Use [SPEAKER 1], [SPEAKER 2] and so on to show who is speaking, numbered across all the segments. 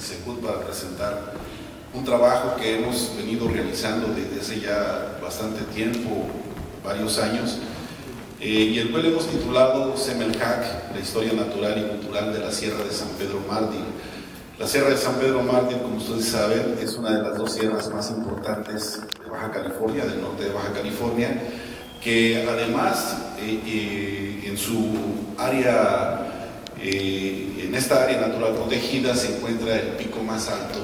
[SPEAKER 1] Secud para presentar un trabajo que hemos venido realizando desde hace ya bastante tiempo, varios años, y el cual hemos titulado Semelhac, la historia natural y cultural de la Sierra de San Pedro Mártir. La Sierra de San Pedro Mártir, como ustedes saben, es una de las dos sierras más importantes de Baja California, del norte de Baja California, que además en su área, en esta área natural protegida, se encuentra el pico más alto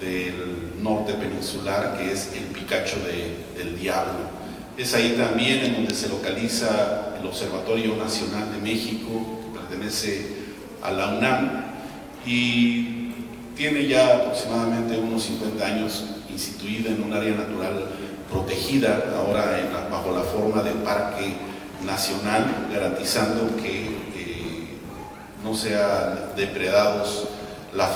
[SPEAKER 1] del norte peninsular, que es el Picacho del Diablo. Es ahí también en donde se localiza el Observatorio Nacional de México, que pertenece a la UNAM, y tiene ya aproximadamente unos 50 años instituida en un área natural protegida, ahora bajo la forma de parque nacional, garantizando que no sea depredada la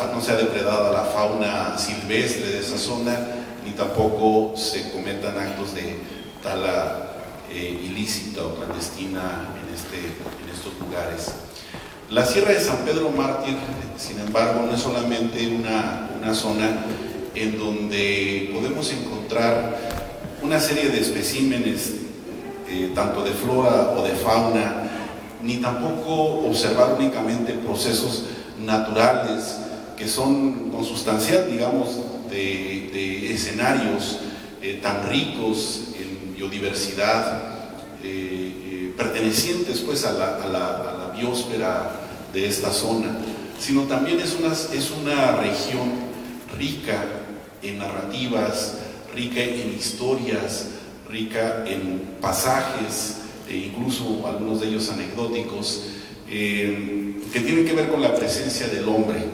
[SPEAKER 1] fauna silvestre de esa zona, ni tampoco se cometan actos de tala ilícita o clandestina en estos lugares. La Sierra de San Pedro Mártir, sin embargo, no es solamente una zona en donde podemos encontrar una serie de especímenes, tanto de flora o de fauna, ni tampoco observar únicamente procesos naturales que son consustancial, digamos, de escenarios tan ricos en biodiversidad, pertenecientes pues a la biosfera de esta zona, sino también es una región rica en narrativas, rica en historias, rica en pasajes, incluso algunos de ellos anecdóticos, que tienen que ver con la presencia del hombre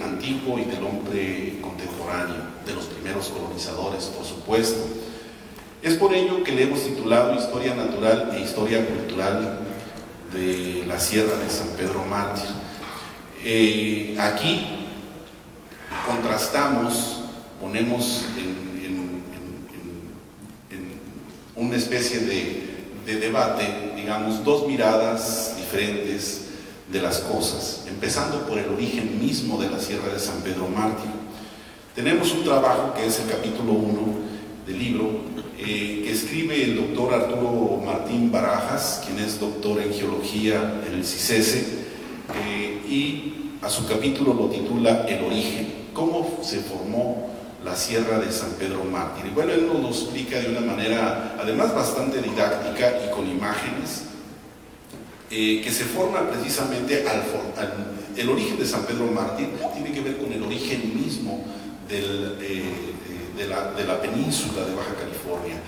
[SPEAKER 1] antiguo y del hombre contemporáneo, de los primeros colonizadores, por supuesto. Es por ello que le hemos titulado Historia Natural e Historia Cultural de la Sierra de San Pedro Mártir. Aquí contrastamos, ponemos en una especie de debate, digamos, dos miradas diferentes de las cosas, empezando por el origen mismo de la Sierra de San Pedro Mártir. Tenemos un trabajo que es el capítulo 1 del libro, que escribe el doctor Arturo Martín Barajas, quien es doctor en geología en el CICESE, y a su capítulo lo titula El origen, cómo se formó la Sierra de San Pedro Mártir. Y bueno, él nos lo explica de una manera, además bastante didáctica y con imágenes, que se forma precisamente el origen de San Pedro Mártir tiene que ver con el origen mismo de la península de Baja California,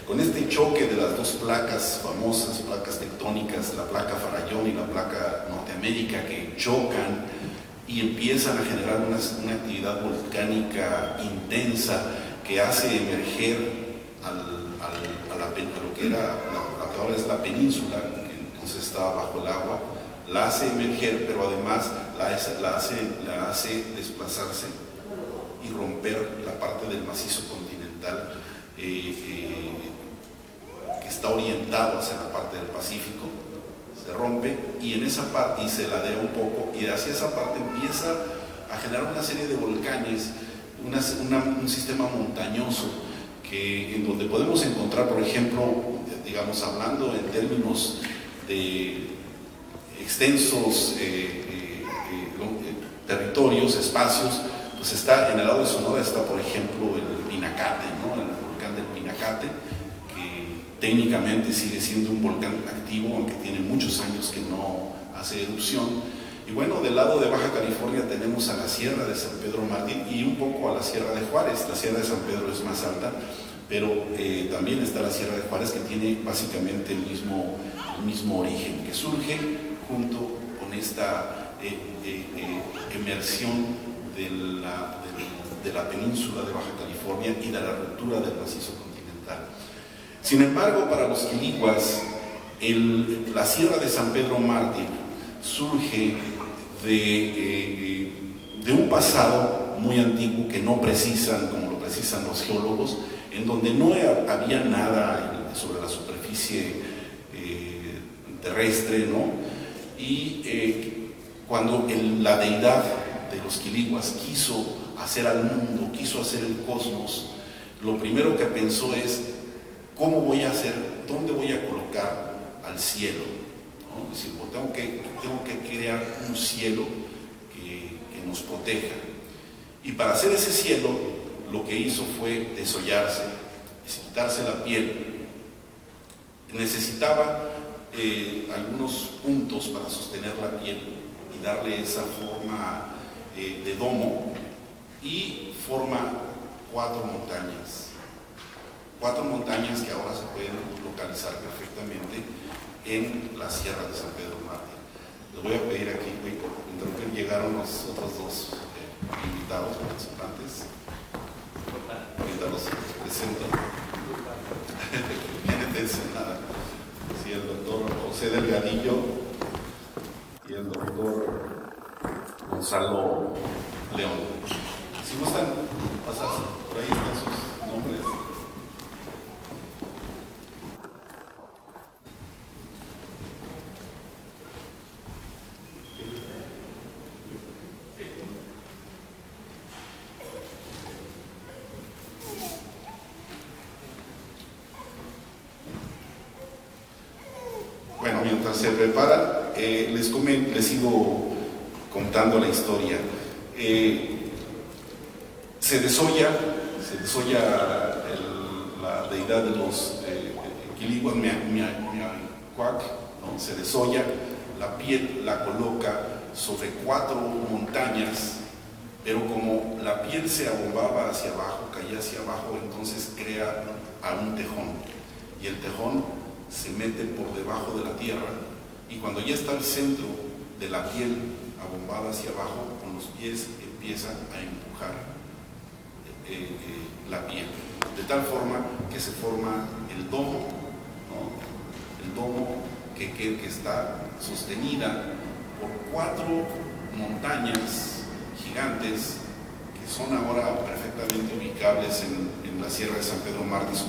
[SPEAKER 1] con este choque de las dos placas famosas, placas tectónicas, la placa Farallón y la placa Norteamérica, que chocan y empiezan a generar una actividad volcánica intensa que hace emerger a lo que ahora es la península, que entonces estaba bajo el agua, la hace emerger, pero además la hace desplazarse y romper la parte del macizo continental que está orientado hacia la parte del Pacífico. Se rompe y en esa parte, y se ladea un poco, y hacia esa parte empieza a generar una serie de volcanes, un sistema montañoso, en donde podemos encontrar, por ejemplo, digamos, hablando en términos de extensos territorios, espacios, pues está en el lado de Sonora, está por ejemplo el Pinacate, ¿no? El volcán del Pinacate, que técnicamente sigue siendo un volcán activo, aunque tiene muchos años que no hace erupción. Y bueno, del lado de Baja California tenemos a la Sierra de San Pedro Mártir y un poco a la Sierra de Juárez. La Sierra de San Pedro es más alta, pero también está la Sierra de Juárez, que tiene básicamente el mismo origen, que surge junto con esta emersión de la península de Baja California y de la ruptura del macizo continental. Sin embargo, para los quilicuas, la Sierra de San Pedro Mártir surge de un pasado muy antiguo que no precisan, como lo precisan los geólogos, en donde no había nada sobre la superficie terrestre, ¿no? Y cuando la deidad de los quiliguas quiso hacer al mundo, quiso hacer el cosmos, lo primero que pensó es: ¿cómo voy a hacer, dónde voy a colocar al cielo? ¿No? Es decir, tengo que crear un cielo que nos proteja. Y para hacer ese cielo, lo que hizo fue desollarse, quitarse la piel. Necesitaba algunos puntos para sostener la piel y darle esa forma de domo, y forma 4 montañas. 4 montañas que ahora se pueden localizar perfectamente en la Sierra de San Pedro Mártir. Les voy a pedir aquí, creo que llegaron los otros 2 invitados participantes. Ahorita los presento. Vienen de Ensenada. Sí, el doctor José Delgadillo y el doctor Gonzalo León. Si gustan pasar, por ahí están sus nombres. Bueno, mientras se prepara, les sigo contando la historia. Se desolla la deidad de los quiliguas, Miacuac, ¿no? Se desolla, la piel la coloca sobre 4 montañas, pero como la piel se abombaba hacia abajo, caía hacia abajo, entonces crea a un tejón, y el tejón se mete por debajo de la tierra, y cuando ya está al centro de la piel abombada hacia abajo, con los pies empieza a empujar la piel, de tal forma que se forma el domo, ¿no? El domo que está sostenida por 4 montañas gigantes que son ahora perfectamente ubicables en la Sierra de San Pedro Mártir.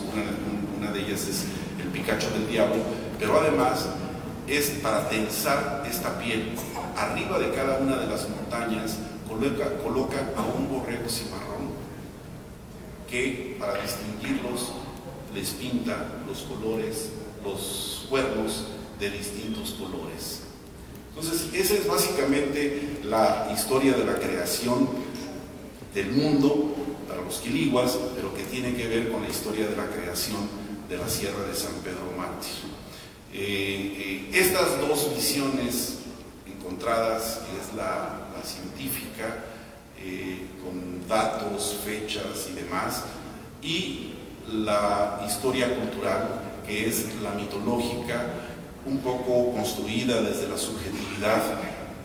[SPEAKER 1] Una de ellas es el Picacho del Diablo, pero además es para tensar esta piel. Arriba de cada una de las montañas coloca a un borrego cimarrón que, para distinguirlos, les pinta los colores, los cuernos de distintos colores. Entonces, esa es básicamente la historia de la creación del mundo para los quiliguas, pero que tiene que ver con la historia de la creación de la Sierra de San Pedro Mártir. Estas 2 visiones encontradas, que es la científica, con datos, fechas y demás, y la historia cultural, que es la mitológica, un poco construida desde la subjetividad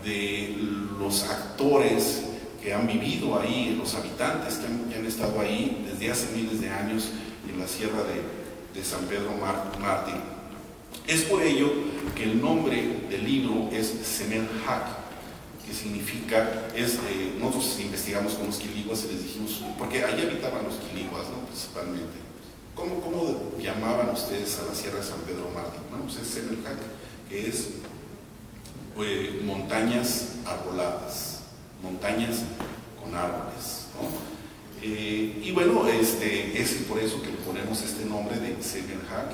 [SPEAKER 1] de los actores que han vivido ahí, los habitantes que han estado ahí desde hace miles de años en la Sierra de San Pedro Mártir. Es por ello que el nombre del libro es Semelhak, que significa, nosotros investigamos con los quiliguas y les dijimos, porque ahí habitaban los quiliguas, ¿no? Principalmente. ¿Cómo llamaban ustedes a la Sierra de San Pedro Mártir? Bueno, pues es Semelhak, que es montañas arboladas, montañas con árboles, ¿no? Y bueno, es por eso que le ponemos este nombre de Semelhak,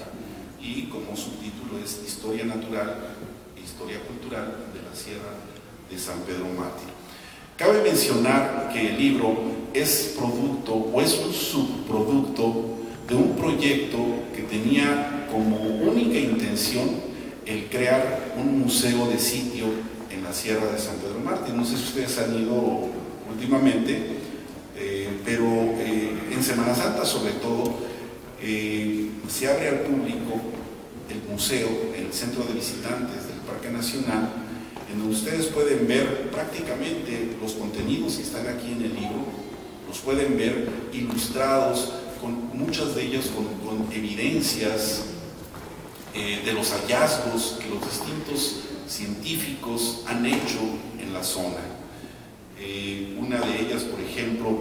[SPEAKER 1] y como subtítulo es Historia Natural e Historia Cultural de la Sierra de San Pedro Mártir. Cabe mencionar que el libro es producto o es un subproducto de un proyecto que tenía como única intención el crear un museo de sitio en la Sierra de San Pedro Mártir. No sé si ustedes han ido últimamente, pero en Semana Santa sobre todo se abre al público el museo en el centro de visitantes del Parque Nacional, en donde ustedes pueden ver prácticamente los contenidos que están aquí en el libro, los pueden ver ilustrados, con muchas de ellas con evidencias de los hallazgos que los distintos científicos han hecho en la zona. Una de ellas, por ejemplo,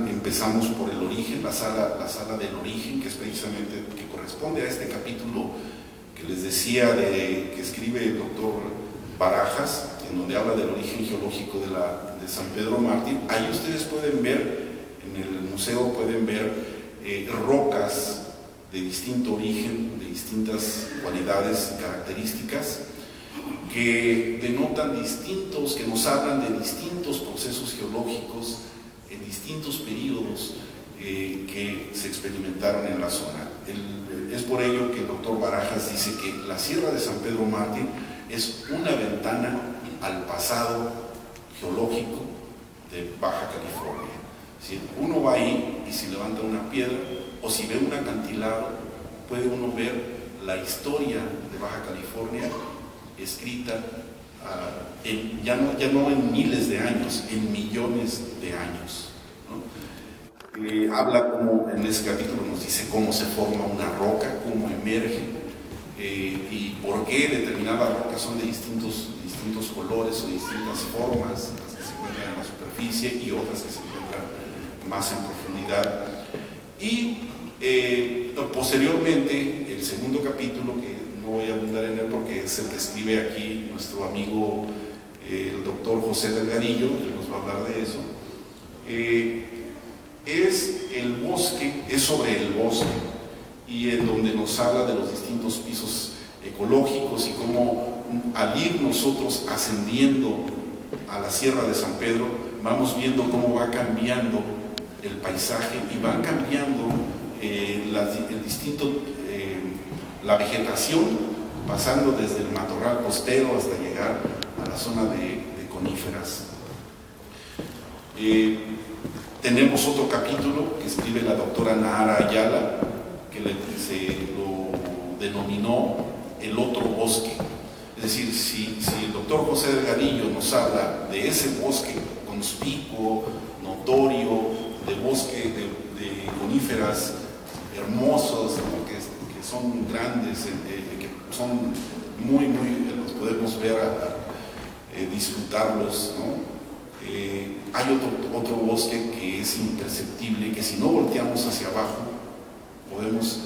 [SPEAKER 1] empezamos por el origen, la sala del origen, que es precisamente que corresponde a este capítulo que les decía que escribe el doctor Barajas, en donde habla del origen geológico de San Pedro Mártir, ahí ustedes pueden ver, en el museo pueden ver rocas de distinto origen, de distintas cualidades y características, que denotan distintos, que nos hablan de distintos procesos geológicos en distintos periodos que se experimentaron en la zona. Es por ello que el doctor Barajas dice que la Sierra de San Pedro Mártir es una ventana al pasado geológico de Baja California. Si uno va ahí y si levanta una piedra o si ve un acantilado, puede uno ver la historia de Baja California escrita ya no en miles de años, en millones de años, ¿no? Habla como, en ese capítulo nos dice cómo se forma una roca, cómo emerge y por qué determinadas rocas son de distintos colores o distintas formas, las que se encuentran en la superficie y otras que se encuentran más en profundidad. Y posteriormente, el segundo capítulo, que no voy a abundar en él porque es el que escribe aquí nuestro amigo el doctor José Delgadillo, que nos va a hablar de eso, es el bosque, es sobre el bosque, y en donde nos habla de los distintos pisos ecológicos y cómo al ir nosotros ascendiendo a la Sierra de San Pedro, vamos viendo cómo va cambiando el paisaje y van cambiando la vegetación, pasando desde el matorral costero hasta llegar a la zona de coníferas. Tenemos otro capítulo que escribe la doctora Nahara Ayala, que se lo denominó el otro bosque. Es decir, si el doctor José Delgadillo nos habla de ese bosque conspicuo, notorio, de bosque de coníferas hermosos, ¿no? que son grandes, que son muy, los podemos ver, disfrutarlos, ¿no? Hay otro bosque que es imperceptible, que si no volteamos hacia abajo podemos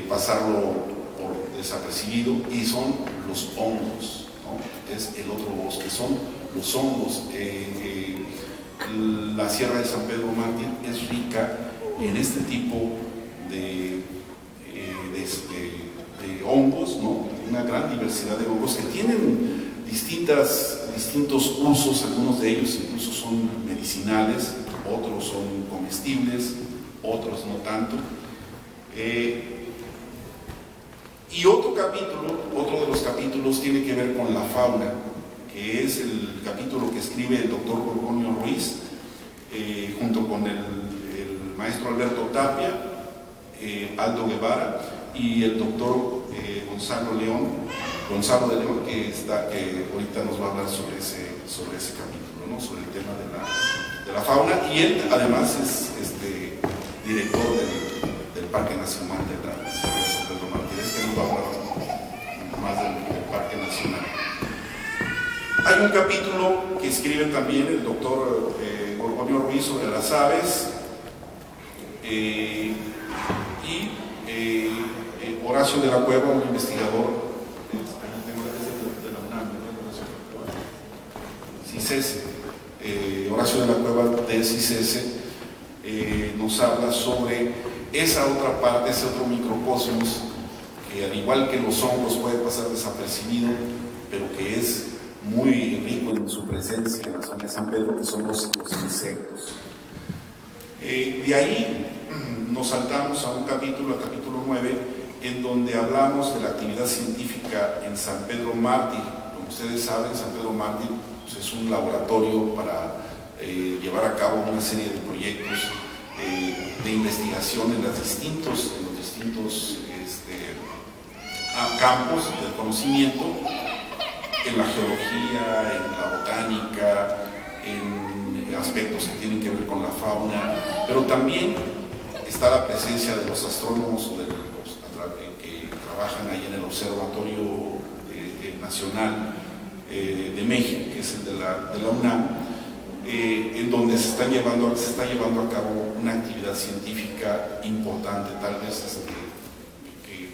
[SPEAKER 1] pasarlo por desapercibido, y son los hongos, ¿no? Es el otro bosque, son los hongos. La Sierra de San Pedro Mártir es rica en este tipo de hongos, ¿no? Una gran diversidad de hongos que tienen distintos usos. Algunos de ellos incluso son medicinales, otros son comestibles, otros no tanto. Y otro de los capítulos tiene que ver con la fauna, que es el capítulo que escribe el doctor Gorgonio Ruiz, junto con el maestro Alberto Tapia, Aldo Guevara y el doctor Gonzalo de León, que ahorita nos va a hablar sobre ese capítulo, ¿no? Sobre el tema de la fauna, y él además es director del Parque Nacional de la Sierra de San Pedro Mártir, que nos va a hablar más del Parque Nacional. Hay un capítulo que escribe también el doctor Gorgonio Ruiz sobre las aves, y Horacio de la Cueva, un investigador de la UNAM, CICESE, Horacio de la Cueva de CICESE, nos habla sobre esa otra parte, ese otro microcosmos que, al igual que los hongos, puede pasar desapercibido, pero que es muy rico en su presencia en la zona de San Pedro, que son los insectos. De ahí nos saltamos a un capítulo, al capítulo 9, en donde hablamos de la actividad científica en San Pedro Mártir. Como ustedes saben, San Pedro Mártir pues, es un laboratorio para llevar a cabo una serie de proyectos de investigación en los distintos campos del conocimiento, en la geología, en la botánica, en aspectos que tienen que ver con la fauna, pero también está la presencia de los astrónomos o de los que trabajan ahí en el Observatorio Nacional de México, que es el de la UNAM, en donde se está llevando a cabo una actividad científica importante, tal vez que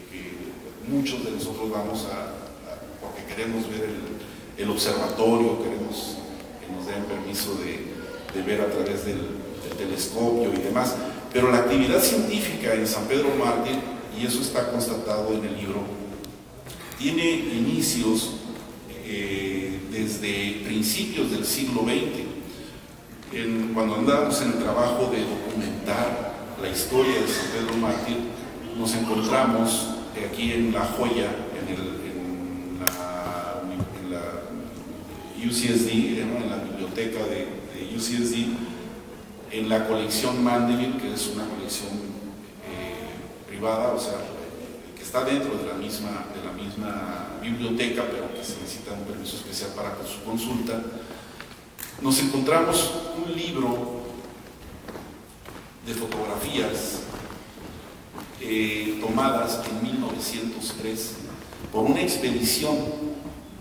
[SPEAKER 1] muchos de nosotros vamos porque queremos ver el observatorio, queremos que nos den permiso de ver a través del telescopio y demás, pero la actividad científica en San Pedro Mártir, y eso está constatado en el libro, tiene inicios desde principios del siglo XX. Cuando andábamos en el trabajo de documentar la historia de San Pedro Mártir, nos encontramos aquí en La Joya, en la UCSD, en la biblioteca de UCSD, en la colección Mandeville, que es una colección privada, o sea, que está dentro de la misma biblioteca, pero que se necesita un permiso especial para su consulta. Nos encontramos un libro de fotografías tomadas en 1903 por una expedición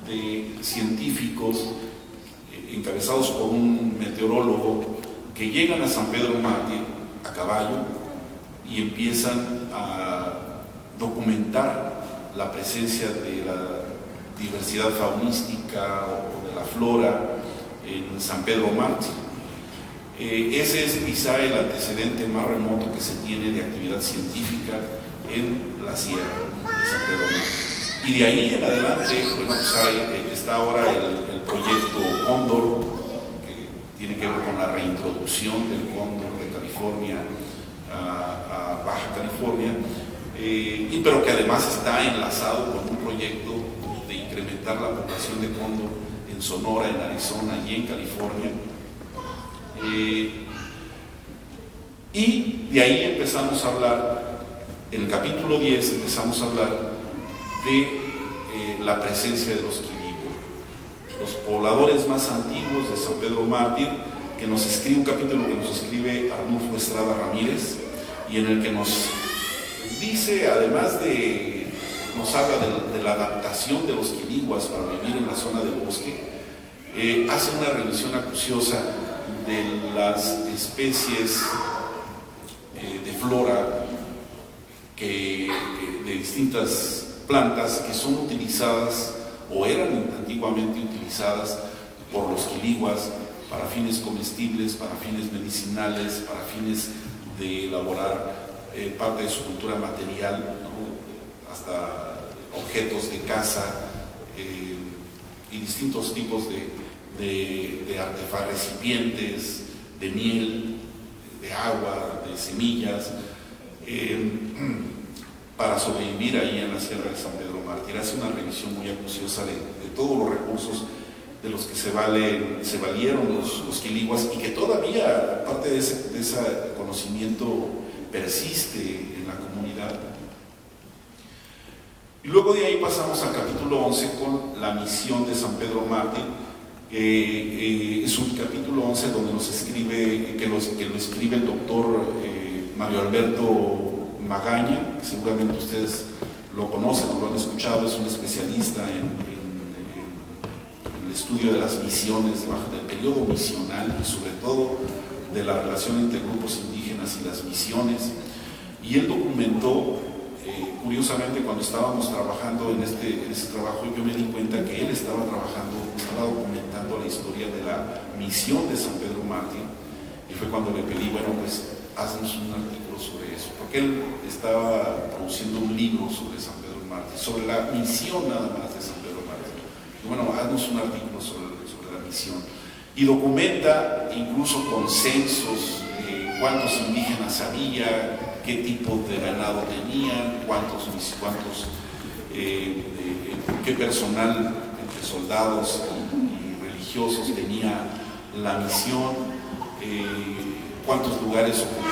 [SPEAKER 1] de científicos encabezados por un meteorólogo que llegan a San Pedro Mártir a caballo y empiezan a documentar la presencia de la diversidad faunística o de la flora en San Pedro Mártir. Ese es quizá el antecedente más remoto que se tiene de actividad científica en la sierra de San Pedro Mártir. Y de ahí en adelante, bueno, pues está ahora el proyecto Cóndor, que tiene que ver con la reintroducción del cóndor de California a Baja California, pero que además está enlazado con un proyecto de incrementar la población de cóndor en Sonora, en Arizona y en California. Y de ahí empezamos a hablar, en el capítulo 10 empezamos a hablar de la presencia de los quiliguas, los pobladores más antiguos de San Pedro Mártir, que nos escribe un capítulo que nos escribe Arnulfo Estrada Ramírez, y en el que nos dice, además nos habla de la adaptación de los quiliguas para vivir en la zona del bosque, hace una revisión acuciosa de las especies de flora de distintas plantas que son utilizadas o eran antiguamente utilizadas por los quiliguas para fines comestibles, para fines medicinales, para fines de elaborar parte de su cultura material, ¿no? Hasta objetos de caza y distintos tipos de artefactos, recipientes, de miel, de agua, de semillas, para sobrevivir ahí en la Sierra de San Pedro Mártir. Hace una revisión muy acuciosa de todos los recursos de los que se valieron los quiliguas, y que todavía parte de ese conocimiento persiste en la comunidad. Y luego de ahí pasamos al capítulo 11 con la misión de San Pedro Mártir. Es un capítulo 11 donde nos escribe, que lo escribe el doctor Mario Alberto Magaña, que seguramente ustedes lo conocen o lo han escuchado. Es un especialista en el estudio de las misiones, del periodo misional y sobre todo de la relación entre grupos indígenas y las misiones. Y él documentó, curiosamente, cuando estábamos trabajando en ese trabajo, yo me di cuenta que él estaba documentando la historia de la misión de San Pedro Mártir, y fue cuando le pedí, bueno, pues haznos un artículo sobre eso, porque él estaba produciendo un libro sobre San Pedro Mártir, sobre la misión nada más de San Pedro Mártir. Y bueno, haznos un artículo sobre la misión. Y documenta incluso con censos, cuántos indígenas había, qué tipo de ganado tenían, qué personal entre soldados y religiosos tenía la misión, cuántos lugares ocupó.